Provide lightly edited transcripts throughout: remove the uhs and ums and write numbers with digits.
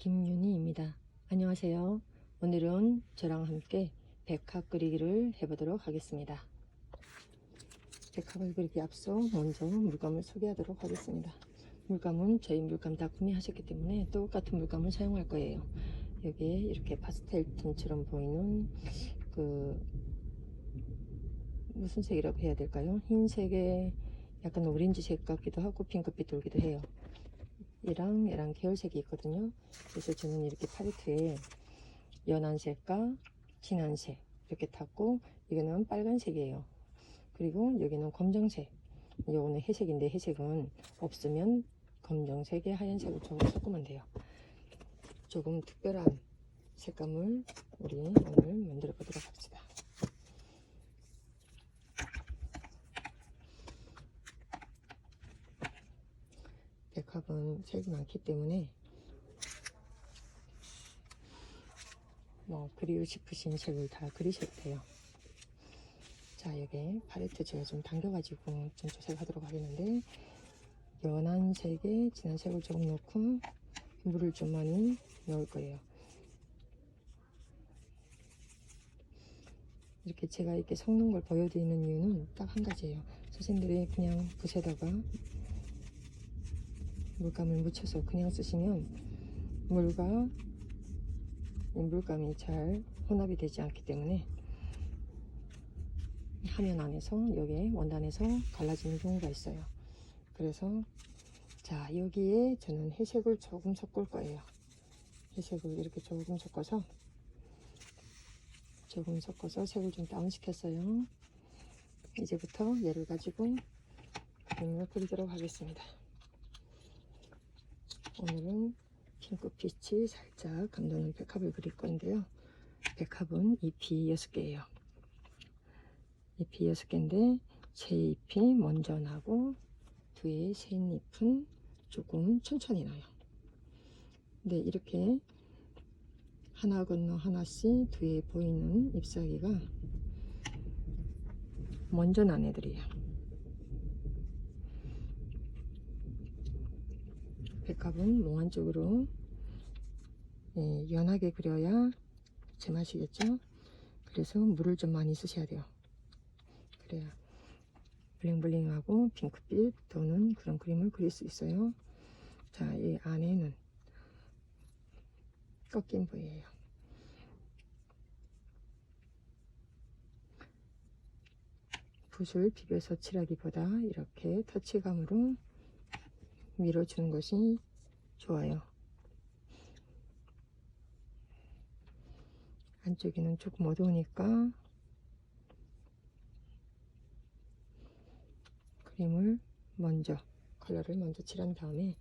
김윤희입니다. 안녕하세요. 오늘은 저랑 함께 백합 그리기를 해보도록 하겠습니다. 백합을 그리기 앞서 먼저 물감을 소개하도록 하겠습니다. 물감은 저희 물감 다 구매하셨기 때문에 똑같은 물감을 사용할 거예요. 여기에 이렇게 파스텔 톤처럼 보이는 무슨 색이라고 해야 될까요? 흰색에 약간 오렌지색 같기도 하고 핑크빛 돌기도 해요. 얘랑 계열색이 있거든요. 그래서 저는 이렇게 팔레트에 연한 색과 진한 색 이렇게 탔고, 이거는 빨간색이에요. 그리고 여기는 검정색, 요거는 회색인데 회색은 없으면 검정색에 하얀색을 조금 섞으면 돼요. 조금 특별한 색감을 우리 오늘 만들어 보도록 합시다. 백합은 색이 많기 때문에 그리고 싶으신 색을 다 그리셔도 돼요. 자, 여기 팔레트 제가 좀 당겨가지고 좀 조색하도록 하겠는데, 연한 색에 진한 색을 조금 넣고 물을 좀 많이 넣을 거예요. 이렇게 제가 이렇게 섞는 걸 보여드리는 이유는 딱 한 가지예요. 선생님들이 그냥 붓에다가 물감을 묻혀서 그냥 쓰시면 물과 물감이 잘 혼합이 되지 않기 때문에 화면 안에서 여기에 원단에서 갈라지는 경우가 있어요. 그래서 자, 여기에 저는 회색을 조금 섞을 거예요. 회색을 이렇게 조금 섞어서 색을 좀 다운시켰어요. 이제부터 얘를 가지고 그림을 그리도록 하겠습니다. 오늘은 핑크빛이 살짝 감도는 백합을 그릴 건데요. 백합은 잎이 6개예요. 잎이 6개인데 새 잎이 먼저 나고 뒤에 새 잎은 조금 천천히 나요. 근데 이렇게 하나 건너 하나씩 뒤에 보이는 잎사귀가 먼저 난 애들이에요. 백합은 몽환 쪽으로 연하게 그려야 제맛이겠죠. 그래서 물을 좀 많이 쓰셔야 돼요. 그래야 블링블링하고 핑크빛 도는 그런 그림을 그릴 수 있어요. 자, 이 안에는 꺾인 부위예요. 붓을 비벼서 칠하기보다 이렇게 터치감으로 밀어주는 것이 좋아요. 안쪽에는 조금 어두우니까 컬러를 먼저 칠한 다음에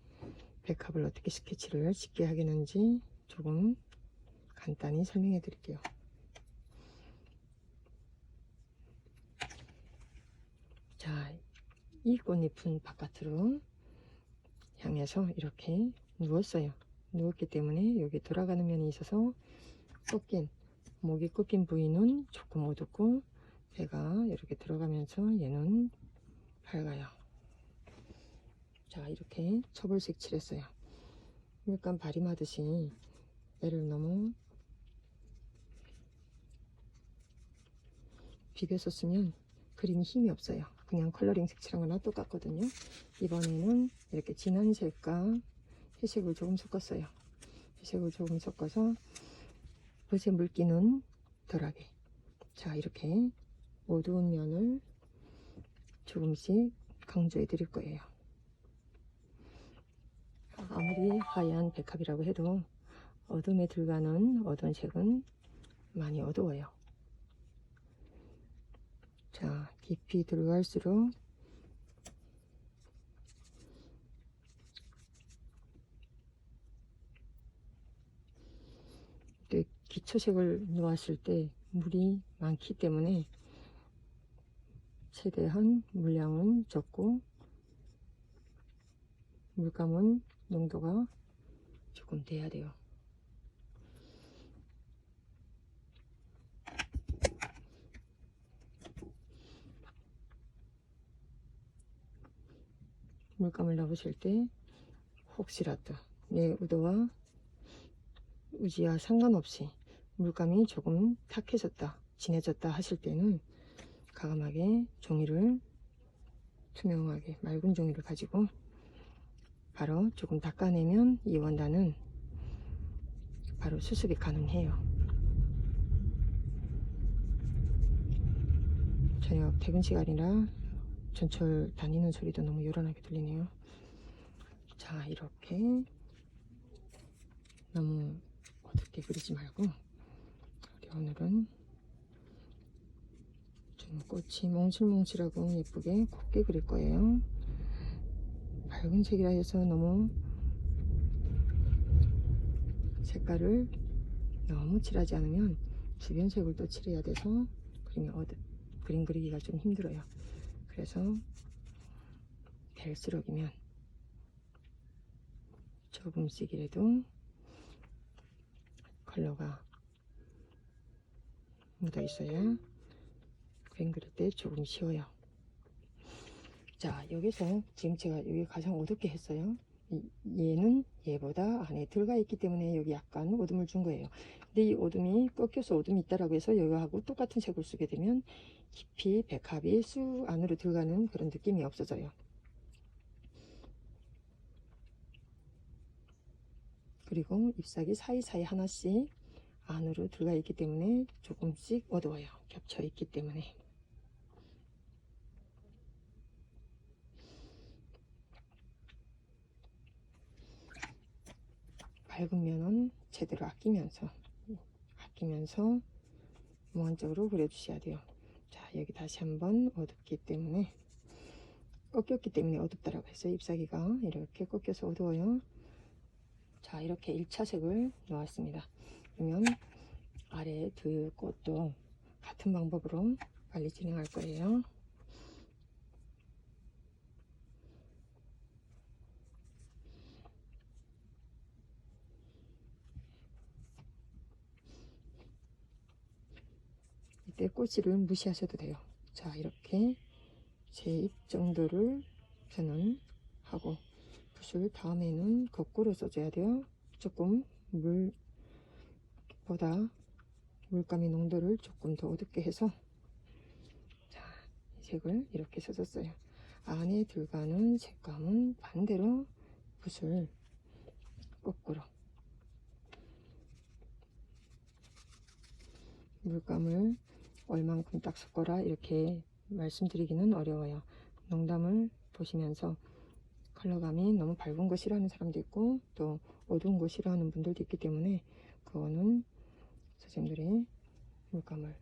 백합을 어떻게 스케치를 쉽게 하겠는지 조금 간단히 설명해 드릴게요. 자, 이 꽃잎은 바깥으로 향해서 이렇게 누웠어요. 누웠기 때문에 여기 돌아가는 면이 있어서 목이 꺾인 부위는 조금 어둡고 배가 이렇게 들어가면서 얘는 밝아요. 자, 이렇게 초벌색 칠했어요. 물감 발림하듯이 얘를 너무 비벼서 쓰면 그림이 힘이 없어요. 그냥 컬러링 색칠한 거나 똑같거든요. 이번에는 이렇게 진한 색과 회색을 조금 섞었어요. 회색을 조금 섞어서 붓에 물기는 덜하게. 자, 이렇게 어두운 면을 조금씩 강조해 드릴 거예요. 아무리 하얀 백합이라고 해도 어둠에 들어가는 어두운 색은 많이 어두워요. 자, 깊이 들어갈수록 기초색을 놓았을 때 물이 많기 때문에 최대한 물량은 적고 물감은 농도가 조금 돼야 돼요. 물감을 넣으실 때 혹시라도 내 의도와 우지와 상관없이 물감이 조금 탁해졌다, 진해졌다 하실 때는 과감하게 종이를 투명하게 맑은 종이를 가지고 바로 조금 닦아내면 이 원단은 바로 수습이 가능해요. 저녁 퇴근 시간이라 전철 다니는 소리도 너무 요란하게 들리네요. 자, 이렇게 너무 어둡게 그리지 말고 우리 오늘은 좀 꽃이 몽실몽실하고 예쁘게 곱게 그릴 거예요. 밝은 색이라 해서 너무 색깔을 너무 칠하지 않으면 주변 색을 또 칠해야 돼서 그림 그리기가 좀 힘들어요. 그래서 될수록이면 조금씩이라도 컬러가 묻어 있어야 그림 그릴 때 조금 쉬워요. 자, 여기서 지금 제가 여기 가장 어둡게 했어요. 얘는 얘보다 안에 들어가 있기 때문에 여기 약간 어둠을 준 거예요. 근데 이 어둠이 꺾여서 어둠이 있다라고 해서 여기하고 똑같은 색을 쓰게 되면 깊이 백합이 쑥 안으로 들어가는 그런 느낌이 없어져요. 그리고 잎사귀 사이사이 하나씩 안으로 들어가 있기 때문에 조금씩 어두워요. 겹쳐 있기 때문에. 밝은 면은 제대로 아끼면서 몽환적으로 그려주셔야 돼요. 자, 여기 다시 한번 어둡기 때문에 꺾였기 때문에 어둡다라고 했어요. 잎사귀가 이렇게 꺾여서 어두워요. 자, 이렇게 1차 색을 놓았습니다. 그러면 아래 두 꽃도 같은 방법으로 빨리 진행할 거예요. 이때 꽃을 무시하셔도 돼요. 자, 이렇게 제 입 정도를 저는 하고 붓을 다음에는 거꾸로 써줘야 돼요. 조금 물보다 물감의 농도를 조금 더 어둡게 해서 자, 이 색을 이렇게 써줬어요. 안에 들어가는 색감은 반대로 붓을 거꾸로 물감을 얼만큼 딱 섞어라 이렇게 말씀드리기는 어려워요. 농담을 보시면서 컬러감이 너무 밝은 거 싫어하는 사람도 있고 또 어두운 거 싫어하는 분들도 있기 때문에 그거는 선생님들이 물감을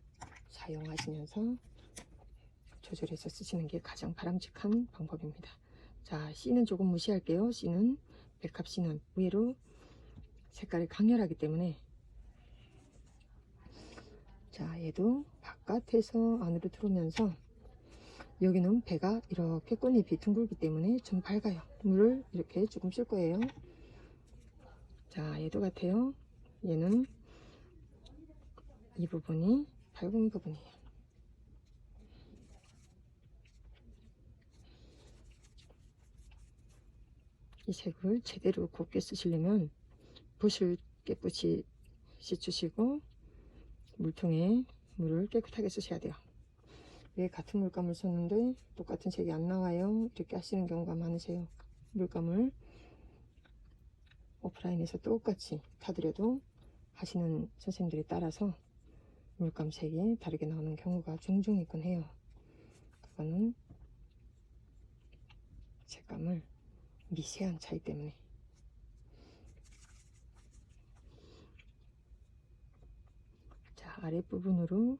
사용하시면서 조절해서 쓰시는 게 가장 바람직한 방법입니다. 자, C는 조금 무시할게요. C는 백합 C는 의외로 색깔이 강렬하기 때문에 자, 얘도 바깥에서 안으로 들어오면서 여기는 배가 이렇게 꽃잎이 둥글기 때문에 좀 밝아요. 물을 이렇게 조금 쓸 거예요. 자, 얘도 같아요. 얘는 이 부분이 밝은 부분이에요. 이 색을 제대로 곱게 쓰시려면 붓을 깨끗이 씻으시고 물통에 물을 깨끗하게 쓰셔야 돼요. 왜 같은 물감을 썼는데 똑같은 색이 안 나와요? 이렇게 하시는 경우가 많으세요. 물감을 오프라인에서 똑같이 타드려도 하시는 선생님들에 따라서 물감 색이 다르게 나오는 경우가 종종 있곤 해요. 그거는 색감을 미세한 차이 때문에. 자, 아랫부분으로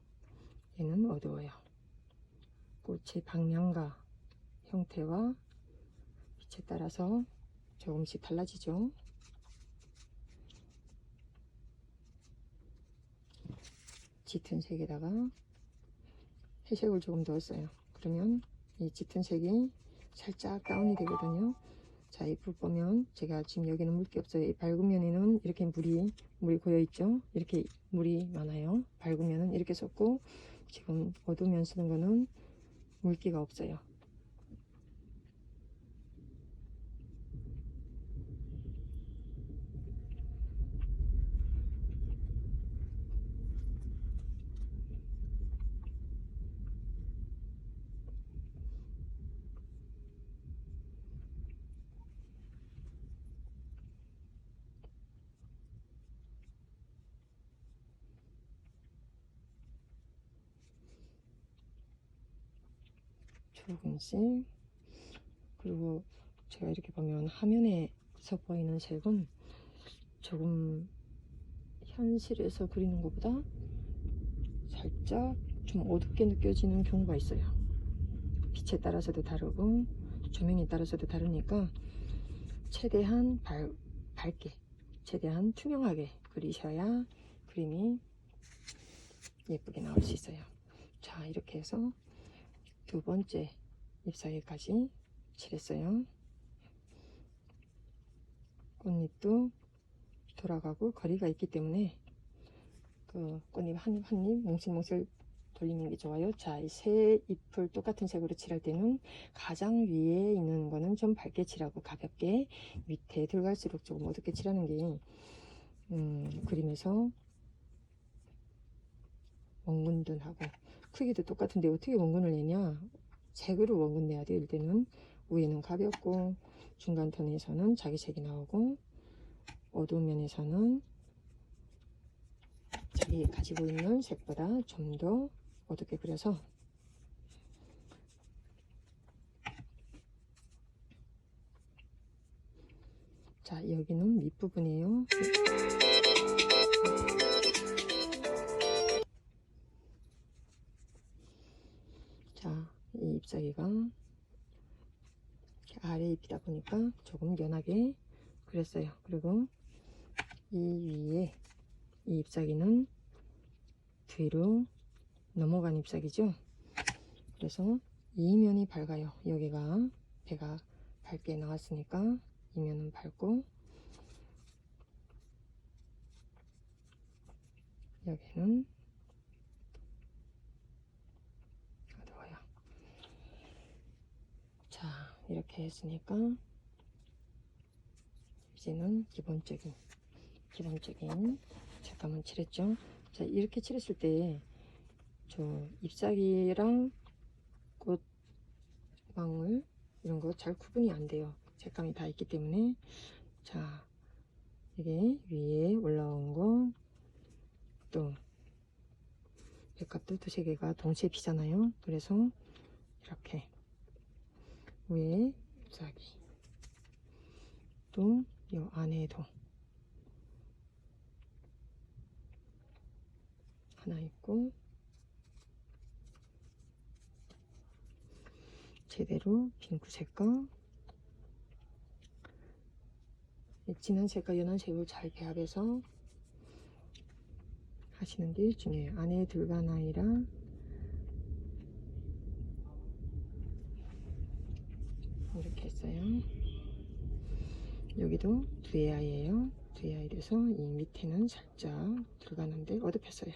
얘는 어두워요. 꽃의 방향과 형태와 빛에 따라서 조금씩 달라지죠. 짙은 색에다가 회색을 조금 넣었어요. 그러면 이 짙은 색이 살짝 다운이 되거든요. 자, 이 불 보면 제가 지금 여기는 물기 없어요. 이 밝은 면에는 이렇게 물이 고여 있죠. 이렇게 물이 많아요. 밝은 면은 이렇게 썼고 지금 어두운 면 쓰는 거는 물기가 없어요. 조금씩. 그리고 제가 이렇게 보면 화면에서 보이는 색은 조금 현실에서 그리는 것보다 살짝 좀 어둡게 느껴지는 경우가 있어요. 빛에 따라서도 다르고 조명에 따라서도 다르니까 최대한 밝게, 최대한 투명하게 그리셔야 그림이 예쁘게 나올 수 있어요. 자, 이렇게 해서 두 번째 잎사귀까지 칠했어요. 꽃잎도 돌아가고 거리가 있기 때문에 그 꽃잎 한 잎 한 잎 몽실몽실 돌리는 게 좋아요. 자, 이 세 잎을 똑같은 색으로 칠할 때는 가장 위에 있는 거는 좀 밝게 칠하고 가볍게, 밑에 들어갈수록 조금 어둡게 칠하는 게 그림에서 원근둔하고 크기도 똑같은데 어떻게 원근을 내냐, 색으로 원근 내야 돼요. 이때는 위에는 가볍고 중간 톤에서는 자기 색이 나오고 어두운 면에서는 자기 가지고 있는 색보다 좀 더 어둡게 그려서, 자, 여기는 밑부분이에요. 자, 이 잎사귀가 아래 잎이다 보니까 조금 연하게 그렸어요. 그리고 이 위에 이 잎사귀는 뒤로 넘어간 잎사귀죠. 그래서 이 면이 밝아요. 여기가 배가 밝게 나왔으니까 이 면은 밝고, 여기는 어두워요. 자, 이렇게 했으니까 이제는 기본적인 색감을 칠했죠. 자, 이렇게 칠했을 때 저 잎사귀랑 꽃망울 이런 거 잘 구분이 안 돼요. 색감이 다 있기 때문에. 자, 이게 위에 올라온 거, 또 백합도 두세 개가 동시에 피잖아요. 그래서 이렇게 위에 잎사귀, 또 요 안에도 하나 있고, 제대로 핑크색과 진한 색과 연한 색을 잘 배합해서 하시는 게 중요해요. 안에 들어간 아이라 이렇게 했어요. 여기도 두의 아이예요. 두의 아이 돼서 이 밑에는 살짝 들어가는데 어둡혔어요.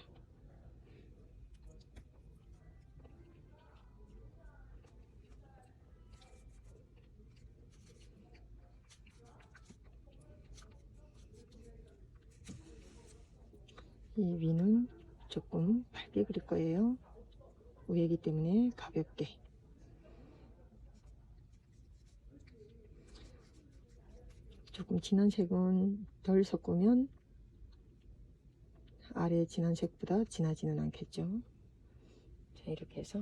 이 위는 조금 밝게 그릴 거예요. 위이기 때문에 가볍게. 조금 진한 색은 덜 섞으면 아래 진한 색보다 진하지는 않겠죠. 자, 이렇게 해서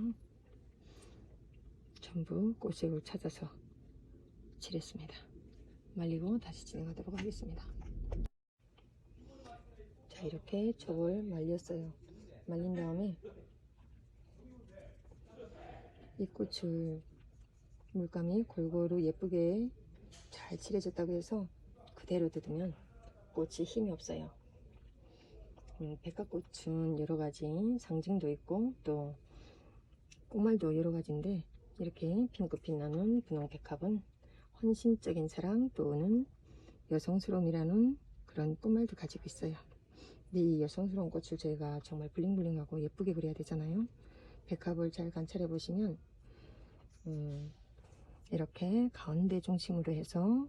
전부 꽃색을 찾아서 칠했습니다. 말리고 다시 진행하도록 하겠습니다. 자, 이렇게 촉을 말렸어요. 말린 다음에 이 꽃을 물감이 골고루 예쁘게 잘 칠해졌다고 해서 그대로 뜯으면 꽃이 힘이 없어요. 백합꽃은 여러가지 상징도 있고 또 꽃말도 여러가지인데, 이렇게 핑크빛 나는 분홍 백합은 헌신적인 사랑 또는 여성스러움이라는 그런 꽃말도 가지고 있어요. 근데 이 여성스러운 꽃을 저희가 정말 블링블링하고 예쁘게 그려야 되잖아요. 백합을 잘 관찰해 보시면 이렇게 가운데 중심으로 해서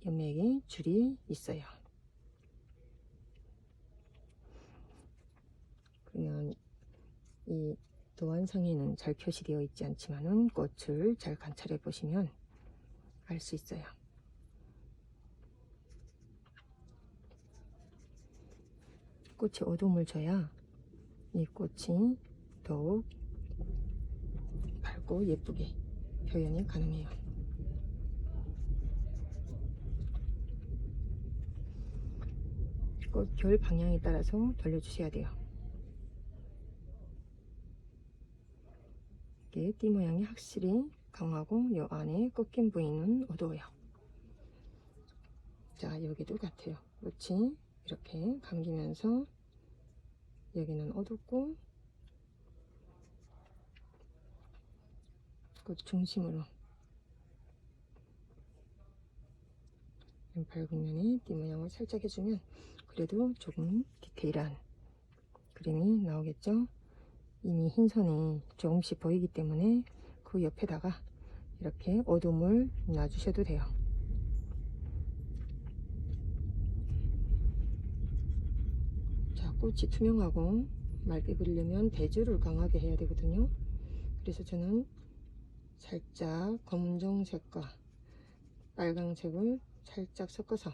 연맥에 줄이 있어요. 그러면 이 도안상에는 잘 표시되어 있지 않지만은 꽃을 잘 관찰해 보시면 알 수 있어요. 꽃이 어둠을 줘야 이 꽃이 더욱 밝고 작고 예쁘게 표현이 가능해요. 꽃 결 방향에 따라서 돌려주셔야 돼요. 이게 띠 모양이 확실히 강하고 요 안에 꺾인 부위는 어두워요. 자, 여기도 같아요. 꽃이 이렇게 감기면서 여기는 어둡고 꽃 중심으로 밝은 면에 띠 모양을 살짝 해주면 그래도 조금 디테일한 그림이 나오겠죠. 이미 흰 선이 조금씩 보이기 때문에 그 옆에다가 이렇게 어둠을 놔주셔도 돼요. 자, 꽃이 투명하고 맑게 그리려면 배주를 강하게 해야 되거든요. 그래서 저는 살짝 검정색과 빨강색을 살짝 섞어서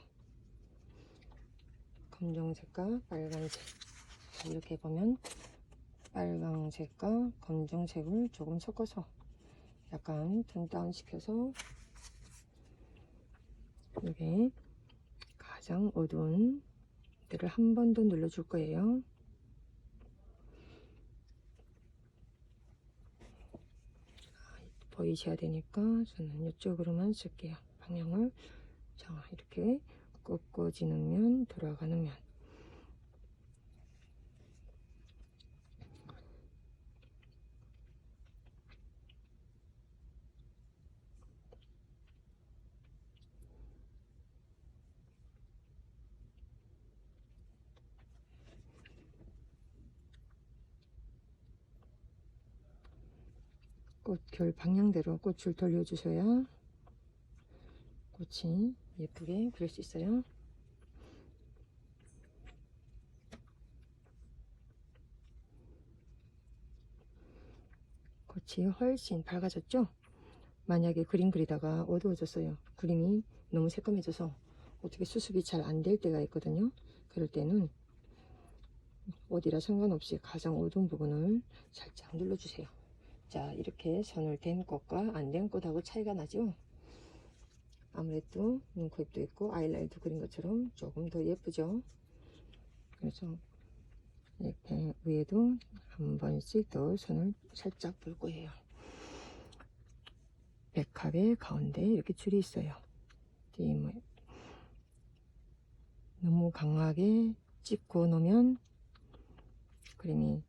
검정색과 빨간색, 이렇게 보면 빨강색과 검정색을 조금 섞어서 약간 톤 다운 시켜서 이게 가장 어두운 데를 한 번 더 눌러줄 거예요. 보이셔야 되니까 저는 이쪽으로만 쓸게요. 방향을. 자, 이렇게 꺾어지는 면, 돌아가는 면. 꽃 결 방향대로 꽃을 돌려주셔야 꽃이 예쁘게 그릴 수 있어요. 꽃이 훨씬 밝아졌죠? 만약에 그림 그리다가 어두워졌어요. 그림이 너무 새까매져서 어떻게 수습이 잘 안 될 때가 있거든요. 그럴 때는 어디라 상관없이 가장 어두운 부분을 살짝 눌러주세요. 자, 이렇게 선을 댄 꽃과 안 댄 꽃하고 차이가 나죠? 아무래도 눈, 코, 입도 있고 아이라인도 그린 것처럼 조금 더 예쁘죠? 그래서 이렇게 위에도 한 번씩 더 선을 살짝 볼 거예요. 백합의 가운데 이렇게 줄이 있어요. 너무 강하게 찍고 놓으면 그림이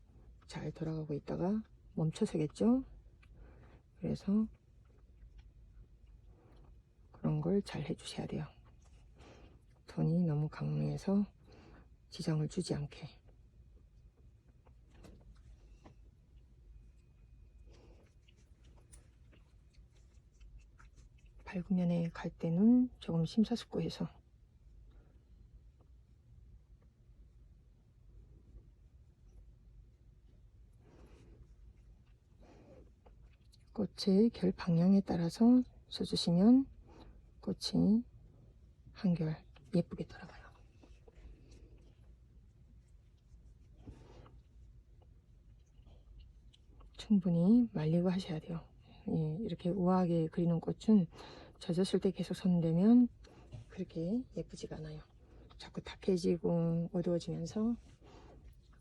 잘 돌아가고 있다가 멈춰서겠죠? 그래서 그런 걸 잘 해주셔야 돼요. 톤이 너무 강해서 지장을 주지 않게. 밝은 면에 갈 때는 조금 심사숙고해서 꽃의 결 방향에 따라서 써주시면 꽃이 한결 예쁘게 돌아가요. 충분히 말리고 하셔야 돼요. 예, 이렇게 우아하게 그리는 꽃은 젖었을 때 계속 손대면 그렇게 예쁘지가 않아요. 자꾸 탁해지고 어두워지면서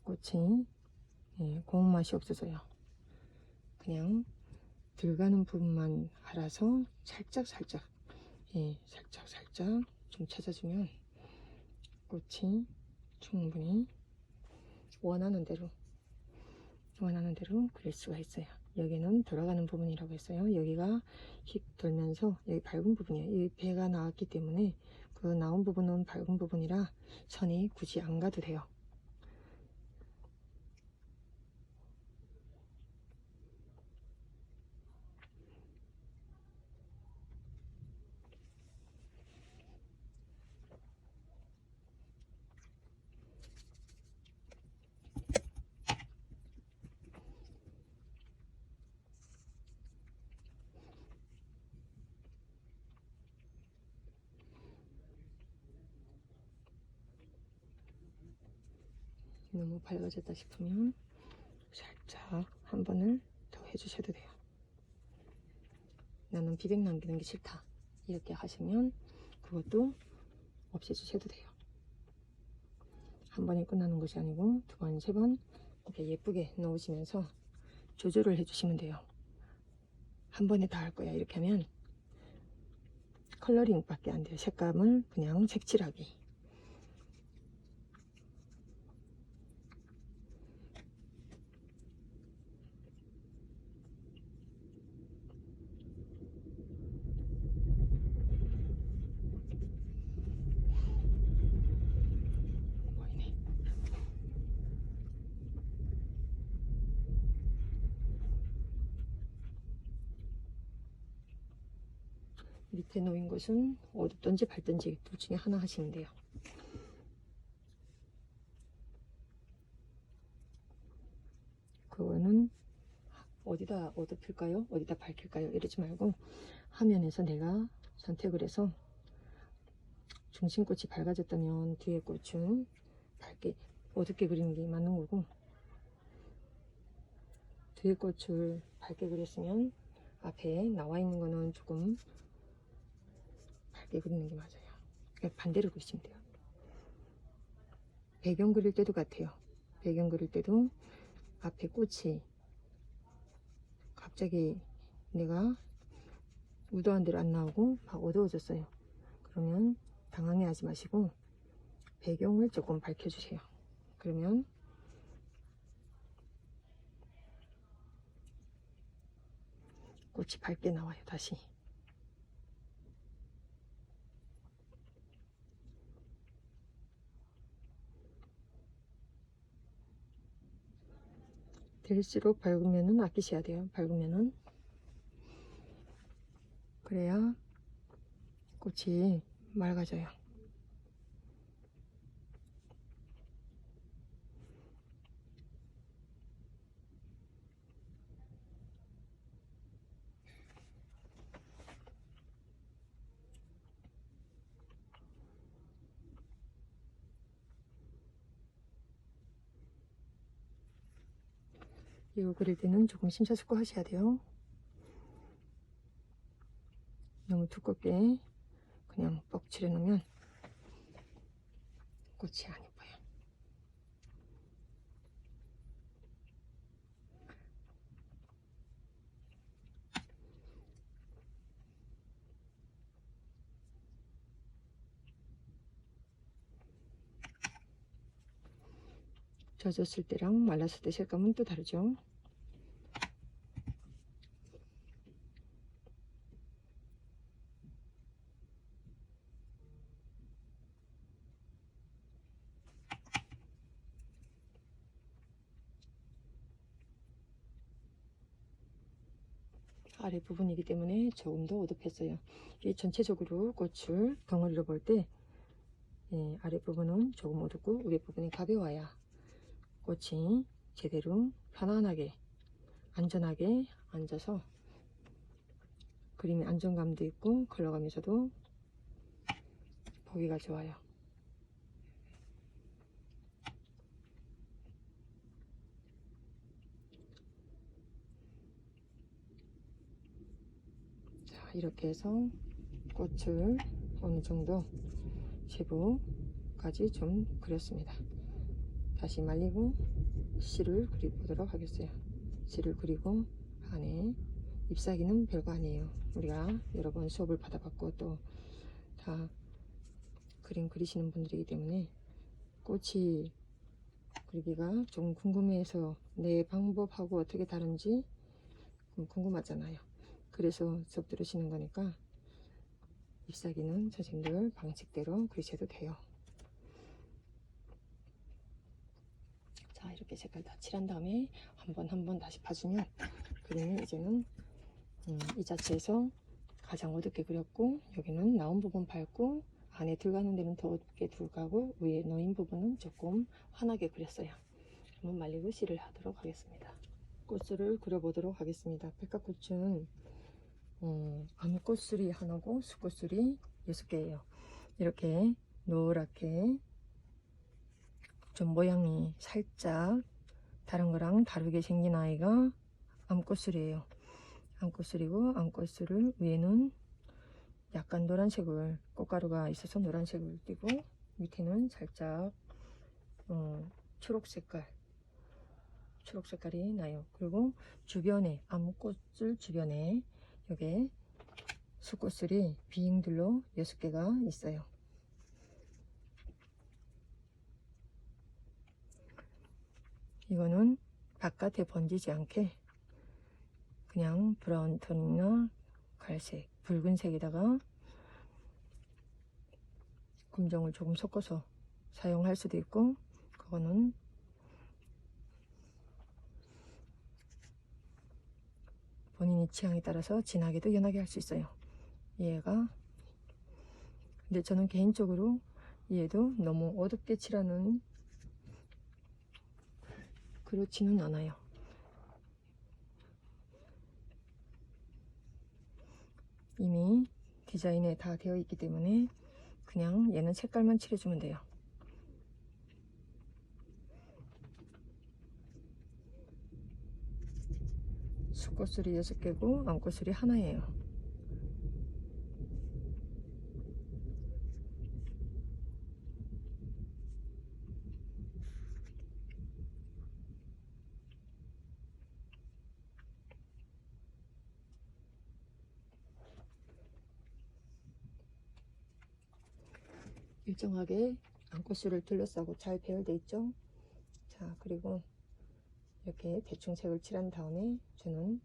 꽃이 고운 맛이 없어져요. 그냥 들어가는 부분만 알아서 살짝 살짝 좀 찾아주면 꽃이 충분히 원하는 대로 그릴 수가 있어요. 여기는 돌아가는 부분이라고 했어요. 여기가 휙 돌면서 여기 밝은 부분이에요. 이 배가 나왔기 때문에 그 나온 부분은 밝은 부분이라 선이 굳이 안 가도 돼요. 너무 밝아졌다 싶으면 살짝 한 번을 더 해주셔도 돼요. 나는 비백 남기는 게 싫다 이렇게 하시면 그것도 없애주셔도 돼요. 한 번에 끝나는 것이 아니고 두 번, 세 번 이렇게 예쁘게 넣으시면서 조절을 해주시면 돼요. 한 번에 다 할 거야 이렇게 하면 컬러링 밖에 안 돼요. 색감을 그냥 색칠하기. 보이네. 밑에 놓인 것은 어둡든지 밝든지 둘 중에 하나 하시면 돼요. 그거는 어디다 어둡힐까요? 어디다 밝힐까요? 이러지 말고 화면에서 내가 선택을 해서 중심꽃이 밝아졌다면 뒤에 꽃은 밝게 어둡게 그리는 게 맞는 거고, 뒤에 꽃을 밝게 그렸으면 앞에 나와 있는 거는 조금 밝게 그리는 게 맞아요. 그러니까 반대로 그리시면 돼요. 배경 그릴 때도 같아요. 배경 그릴 때도 앞에 꽃이 갑자기 내가 의도한 대로 안 나오고 막 어두워졌어요. 그러면 당황해 하지 마시고 배경을 조금 밝혀주세요. 그러면 꽃이 밝게 나와요. 다시 될수록 밝으면은 아끼셔야 돼요. 밝으면은 그래야 꽃이 맑아져요. 이거 그릴 때는 조금 심사숙고 하셔야 돼요. 너무 두껍게 그냥 뻑 칠해놓으면 꽃이 안 예뻐요. 젖었을 때랑 말랐을 때 색감은 또 다르죠. 아래 부분이기 때문에 조금 더 어둡겠어요. 이 전체적으로 꽃을 덩어리로 볼 때 아래 부분은 조금 어둡고 위에 부분이 가벼워야 꽃이 제대로 편안하게 안전하게 앉아서 그림의 안정감도 있고 컬러감에서도 보기가 좋아요. 자, 이렇게 해서 꽃을 어느 정도 세부까지 좀 그렸습니다. 다시 말리고 실을 그려보도록 하겠어요. 실을 그리고 안에 잎사귀는 별거 아니에요. 우리가 여러 번 수업을 받아봤고 또 다 그림 그리시는 분들이기 때문에 꽃이 그리기가 좀 궁금해서 내 방법하고 어떻게 다른지 궁금하잖아요. 그래서 수업 들으시는 거니까 잎사귀는 선생님들 방식대로 그리셔도 돼요. 자, 이렇게 색깔 다 칠한 다음에 한 번 다시 봐주면 그림이 이제는 이 자체에서 가장 어둡게 그렸고 여기는 나온 부분 밝고 안에 들어가는 데는 더 어둡게 들어가고 위에 놓인 부분은 조금 환하게 그렸어요. 그러면 말리고 실을 하도록 하겠습니다. 꽃술을 그려보도록 하겠습니다. 백화꽃은 암꽃술이 하나고 수꽃술이 6개예요. 이렇게 노랗게 좀 모양이 살짝 다른 거랑 다르게 생긴 아이가 암꽃술이에요. 안꽃술이고, 안꽃술을 위에는 약간 노란색을, 꽃가루가 있어서 노란색을 띄고, 밑에는 살짝 초록 색깔이 나요. 그리고 주변에, 암꽃술 주변에 여기에 수꽃술이 비잉들로 6개가 있어요. 이거는 바깥에 번지지 않게 그냥 브라운 톤이나 갈색, 붉은색에다가 검정을 조금 섞어서 사용할 수도 있고, 그거는 본인이 취향에 따라서 진하게도 연하게 할 수 있어요. 얘가, 근데 저는 개인적으로 얘도 너무 어둡게 칠하는, 그렇지는 않아요. 이미 디자인에 다 되어 있기 때문에 그냥 얘는 색깔만 칠해주면 돼요. 수꽃술이 6개고 암꽃술이 하나예요. 일정하게 안꽃술을 둘러싸고 잘 배열되어 있죠. 자, 그리고 이렇게 대충 색을 칠한 다음에 저는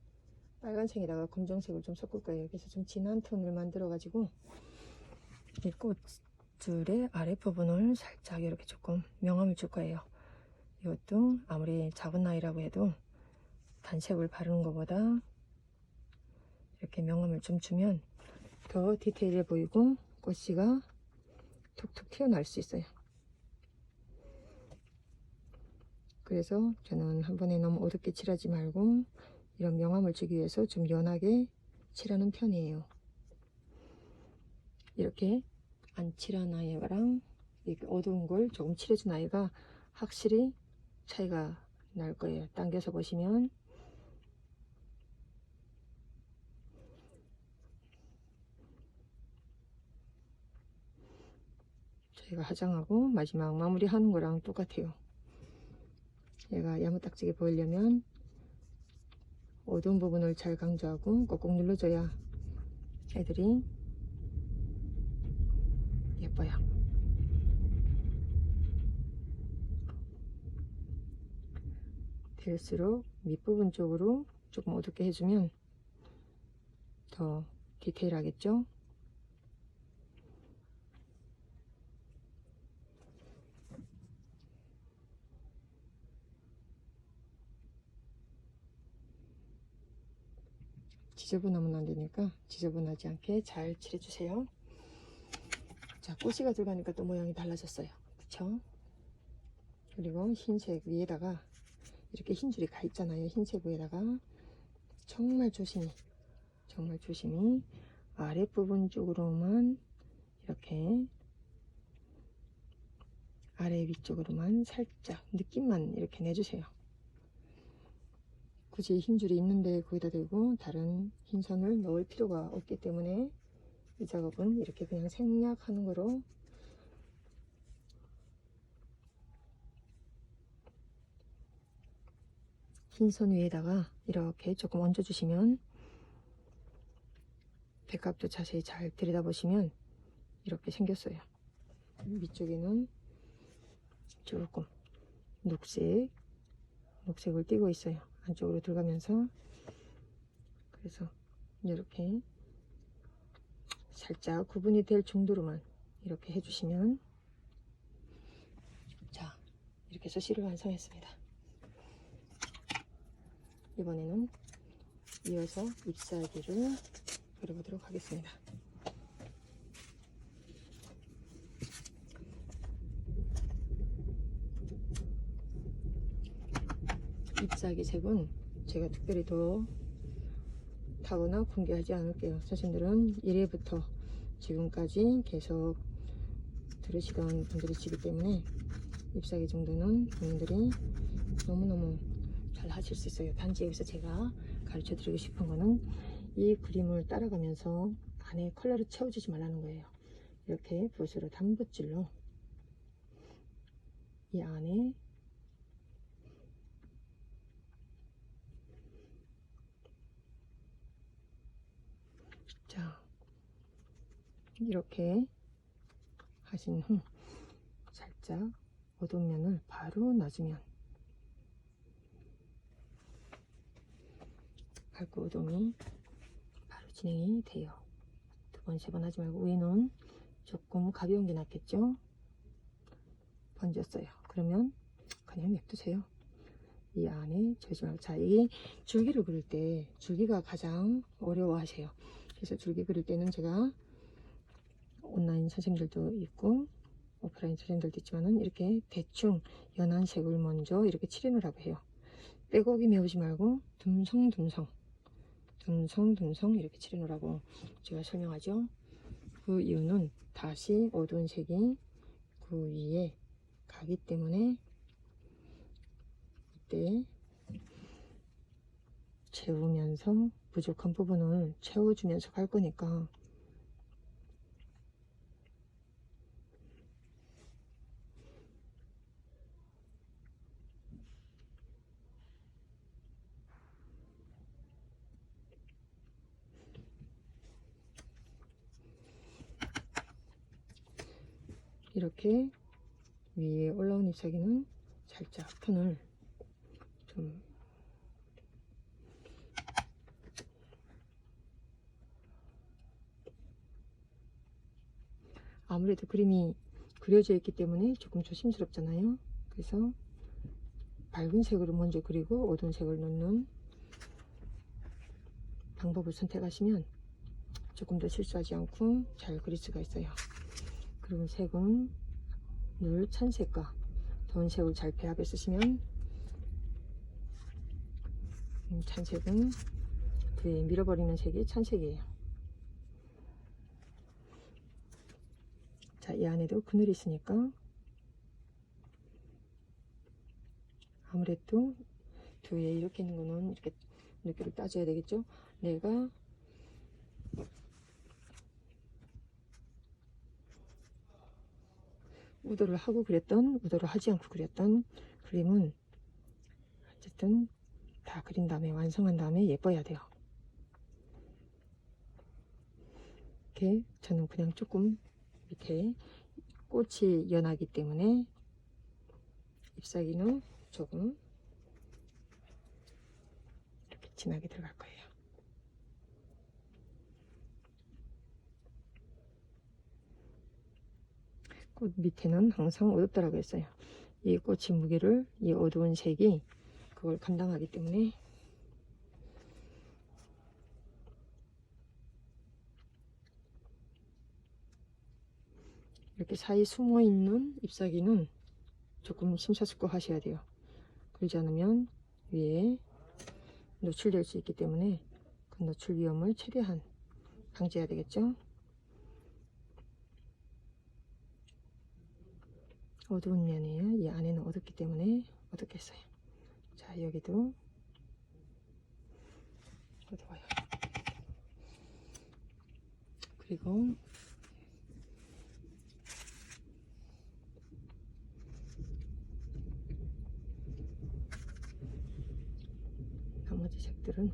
빨간색에다가 검정색을 좀 섞을 거예요. 그래서 좀 진한 톤을 만들어 가지고 이 꽃줄의 아랫부분을 살짝 이렇게 조금 명암을 줄 거예요. 이것도 아무리 작은 나이라고 해도 단색을 바르는 것보다 이렇게 명암을 좀 주면 더 디테일해 보이고 꽃씨가 툭툭 튀어나올 수 있어요. 그래서 저는 한 번에 너무 어둡게 칠하지 말고 이런 명암을 주기 위해서 좀 연하게 칠하는 편이에요. 이렇게 안 칠한 아이랑 이렇게 어두운 걸 조금 칠해준 아이가 확실히 차이가 날 거예요. 당겨서 보시면 저희가 화장하고 마지막 마무리하는 거랑 똑같아요. 얘가 야무딱지게 보이려면 어두운 부분을 잘 강조하고 꼭꼭 눌러줘야 애들이 예뻐요. 될수록 밑부분 쪽으로 조금 어둡게 해주면 더 디테일하겠죠? 지저분하면 안 되니까 지저분하지 않게 잘 칠해주세요. 자, 꽃이가 들어가니까 또 모양이 달라졌어요. 그쵸? 그리고 흰색 위에다가 이렇게 흰 줄이 가 있잖아요. 흰색 위에다가 정말 조심히 아랫부분 쪽으로만 이렇게 아래 위쪽으로만 살짝 느낌만 이렇게 내주세요. 굳이 흰 줄이 있는데 거기다 대고 다른 흰 선을 넣을 필요가 없기 때문에 이 작업은 이렇게 그냥 생략하는 거로 흰 선 위에다가 이렇게 조금 얹어 주시면 백합도 자세히 잘 들여다보시면 이렇게 생겼어요. 위쪽에는 조금 녹색을 띄고 있어요. 안쪽으로 들어가면서. 그래서 이렇게 살짝 구분이 될 정도로만 이렇게 해주시면, 자, 이렇게 해서 실을 완성했습니다. 이번에는 이어서 잎사귀를 그려보도록 하겠습니다. 잎사귀 색은 제가 특별히 더 타거나 공개하지 않을게요. 선생님들은 1회부터 지금까지 계속 들으시던 분들이시기 때문에 잎사귀 정도는 본인들이 너무너무 잘 하실 수 있어요. 단지 여기서 제가 가르쳐 드리고 싶은 거는 이 그림을 따라가면서 안에 컬러를 채워주지 말라는 거예요. 이렇게 붓으로 단붓질로 이 안에 자 이렇게 하신 후 살짝 어두운 면을 바로 놔주면 밝고 어둠이 바로 진행이 돼요. 두 번, 세 번 하지 말고 위는 조금 가벼운 게 낫겠죠? 번졌어요. 그러면 그냥 냅두세요. 이 안에 저지 말고. 자, 이 줄기를 그릴 때 줄기가 가장 어려워하세요. 그래서 줄기 그릴 때는 제가 온라인 선생님들도 있고 오프라인 선생님들도 있지만은 이렇게 대충 연한 색을 먼저 이렇게 칠해놓으라고 해요. 빼곡히 메우지 말고 듬성듬성 이렇게 칠해놓으라고 제가 설명하죠. 그 이유는 다시 어두운 색이 그 위에 가기 때문에 이때 채우면서 부족한 부분을 채워주면서 갈 거니까 이렇게 위에 올라온 잎사귀는 살짝 톤을 좀 아무래도 그림이 그려져 있기 때문에 조금 조심스럽잖아요. 그래서 밝은 색으로 먼저 그리고 어두운 색을 넣는 방법을 선택하시면 조금 더 실수하지 않고 잘 그릴 수가 있어요. 그리고 색은 늘 찬색과 더운 색을 잘 배합해 쓰시면 찬색은 뒤에 밀어버리는 색이 찬색이에요. 자, 이 안에도 그늘이 있으니까 아무래도 뒤에 이렇게 있는 거는 이렇게 느낌을 따줘야 되겠죠. 내가 우도를 하고 그렸던 우도를 하지 않고 그렸던 그림은 어쨌든 다 그린 다음에 완성한 다음에 예뻐야 돼요. 이렇게 저는 그냥 조금 밑에 꽃이 연하기 때문에 잎사귀는 조금 이렇게 진하게 들어갈 거예요. 꽃 밑에는 항상 어둡다라고 했어요. 이 꽃의 무게를 이 어두운 색이 그걸 감당하기 때문에 이렇게 사이 숨어 있는 잎사귀는 조금 심사숙고 하셔야 돼요. 그러지 않으면 위에 노출될 수 있기 때문에 그 노출 위험을 최대한 방지해야 되겠죠. 어두운 면이에요. 이 안에는 어둡기 때문에 어둡게 써요. 자, 여기도 어두워요. 그리고 나머지 색들은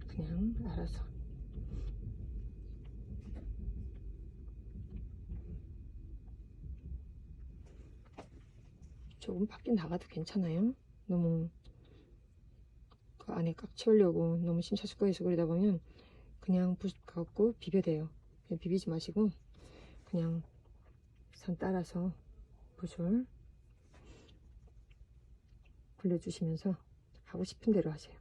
그냥 알아서 조금 밖에 나가도 괜찮아요. 너무 그 안에 꽉 채우려고 너무 심사숙고해서 그러다 보면 그냥 붓 갖고 비벼대요. 그냥 비비지 마시고 그냥 선 따라서 붓을 굴려주시면서 하고 싶은 대로 하세요.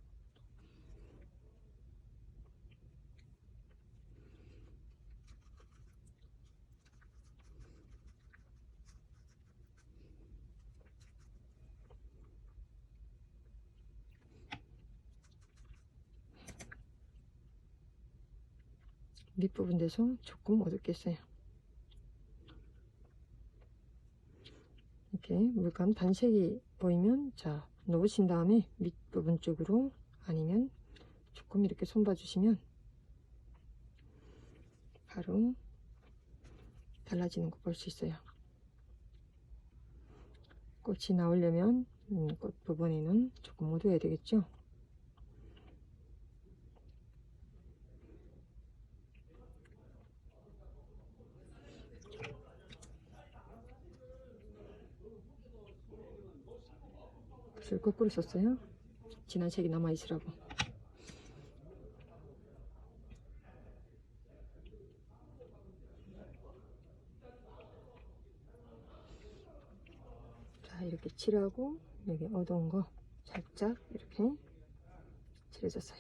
밑부분 돼서 조금 어둡게 써요. 이렇게 물감 단색이 보이면 자 놓으신 다음에 밑부분 쪽으로 아니면 조금 이렇게 손봐 주시면 바로 달라지는 거 볼 수 있어요. 꽃이 나오려면 꽃 부분에는 조금 어두워야 되겠죠. 붓을 거꾸로 썼어요. 진한 색이 남아 있으라고. 자, 이렇게 칠하고 여기 어두운 거 살짝 이렇게 칠해줬어요.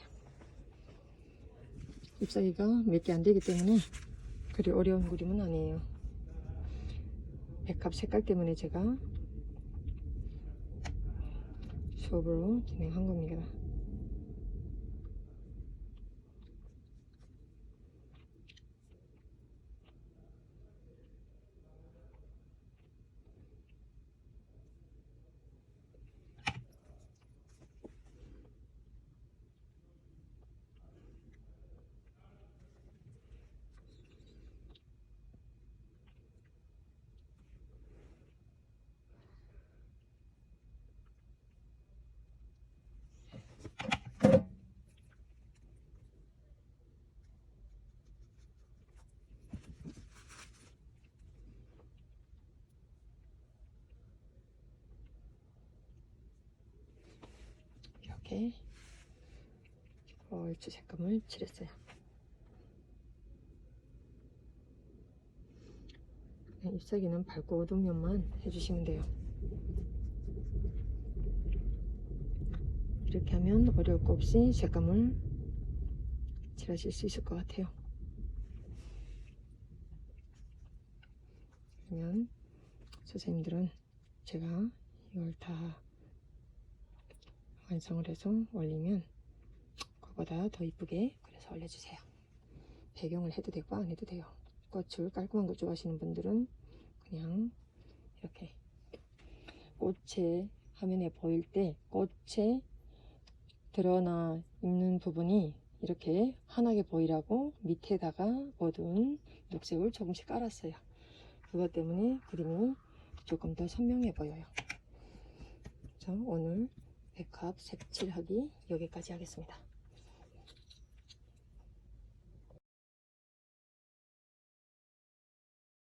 잎사귀가 몇 개 안 되기 때문에 그리 어려운 그림은 아니에요. 백합 색깔 때문에 제가 수업으로 진행한 겁니다. 이렇게 얼추 색감을 칠했어요. 잎사귀는 밝고 어두운 면만 해주시면 돼요. 이렇게 하면 어려울 거 없이 색감을 칠하실 수 있을 것 같아요. 그러면 선생님들은 제가 이걸 다 완성을 해서 올리면 그거보다 더 이쁘게 그려서 올려주세요. 배경을 해도 되고 안 해도 돼요. 꽃을 깔끔한 거 좋아하시는 분들은 그냥 이렇게 꽃의 화면에 보일 때 꽃에 드러나 있는 부분이 이렇게 환하게 보이라고 밑에다가 어두운 녹색을 조금씩 깔았어요. 그것 때문에 그림이 조금 더 선명해 보여요. 자, 오늘 백합 색칠하기 여기까지 하겠습니다.